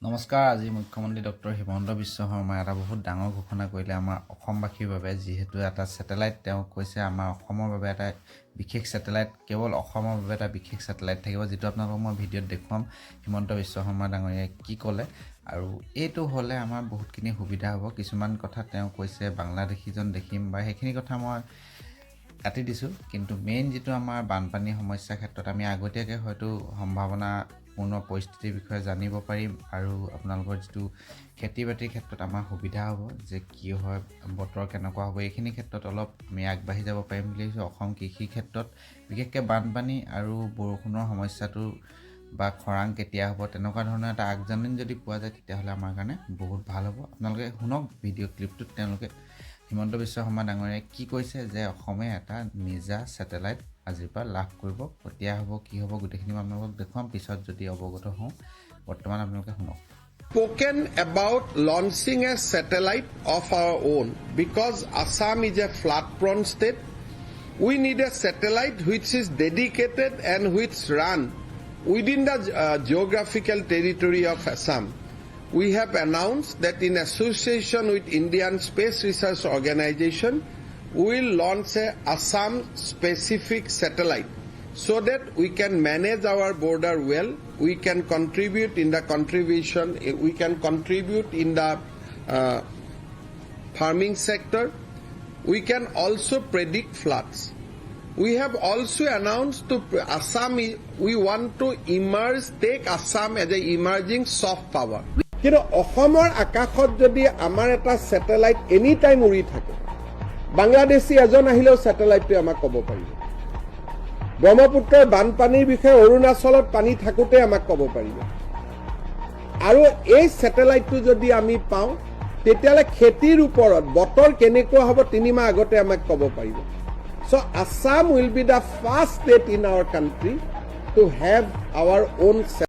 নমস্কাৰ আজি মুখ্যমন্ত্ৰী ডক্টৰ হিমন্ত বিশ্ব শৰ্মাই এটা বহুত ডাঙৰ ঘোষণা কৰিলে আমাৰ অসমবাসীৰ বাবে যিহেতু এটা স্যাটেলাইট তেওঁ কৈছে আমাৰ অসমৰ বাবে এটা বিশেষ স্যাটেলাইট কেৱল অসমৰ বাবে এটা বিশেষ স্যাটেলাইট থাকিব যেটো আপোনালোকক মই ভিডিঅ'ত দেখুৱাম হিমন্ত বিশ্ব শৰ্মা ডাঙৰীয়াই কি ক'লে আৰু এইটো হলে আমাৰ বহুতখিনি সুবিধা হ'ব কিছুমান কথা তেওঁ কৈছে বাংলাদেশীজন দেখিম বা সেইখিনি কথা মই কাটি দিছো কিন্তু মেইন যেটো আমাৰ বানপানী সমস্যা ক্ষেত্ৰত আমি আগতীয়াকে হয়তো সম্ভাৱনা পূৰ্ণ পৰিস্থিতিৰ বিষয়ে জানিব পাৰিম আৰু আপোনালোকৰ যেটো খেতি বাতিৰ ক্ষেত্ৰত আমাৰ সুবিধা হ'ব যে কি হয় বতৰ কেনেকুৱা হ'ব এইখিনি ক্ষেত্ৰত অলপ আমি আগবাঢ়ি যাব পাৰিম বুলি অসম কৃষি ক্ষেত্ৰত বিশেষকৈ বানপানী আৰু বৰষুণৰ সমস্যাটো বা খৰাং কেতিয়া হ'ব তেনেকুৱা ধৰণৰ এটা আগজাননী যদি পোৱা যায় তেতিয়াহ'লে আমাৰ কাৰণে বহুত ভাল হ'ব আপোনালোকে শুনক ভিডিঅ' ক্লিপটোত তেওঁলোকে হিমন্ত বিশ্ব শৰ্মা ডাঙৰীয়াই কি কৈছে যে অসমে এটা নিজা স্যাটেলাইট আজিৰ পৰা লাভ কৰিব কেতিয়া হ'ব কি হ'ব গোটেইখিনি আপোনালোকক দেখুৱাম পিছত যদি অৱগত হওঁ বৰ্তমান আপোনালোকে শুনক Spoken about launching a satellite of our own because Assam is a flood-prone state. We need a satellite which is dedicated and which run within the geographical territory of Assam. We have announced that in association with Indian Space Research Organization, we will launch a Assam-specific satellite so that we can manage our border well, we can contribute in the contribution, we can contribute in the farming sector, we can also predict floods. We have also announced to Assam, we want to take Assam as an emerging soft power. কিন্তু অসমৰ আকাশত যদি আমাৰ এটা satellite any time উৰি থাকে বাংলাদেশী এজন আহিলেও স্যাটেলাইটটো আমাক ক'ব পাৰিব ব্ৰহ্মপুত্ৰৰ বানপানীৰ বিষয়ে অৰুণাচলত পানী থাকোতে আমাক ক'ব পাৰিব আৰু এই স্যাটেলাইটটো যদি আমি পাওঁ তেতিয়ালে খেতিৰ ওপৰত বতৰ কেনেকুৱা হ'ব 3 মাহ আগতে আমাক ক'ব পাৰিব so Assam will be the first state in our country to have our own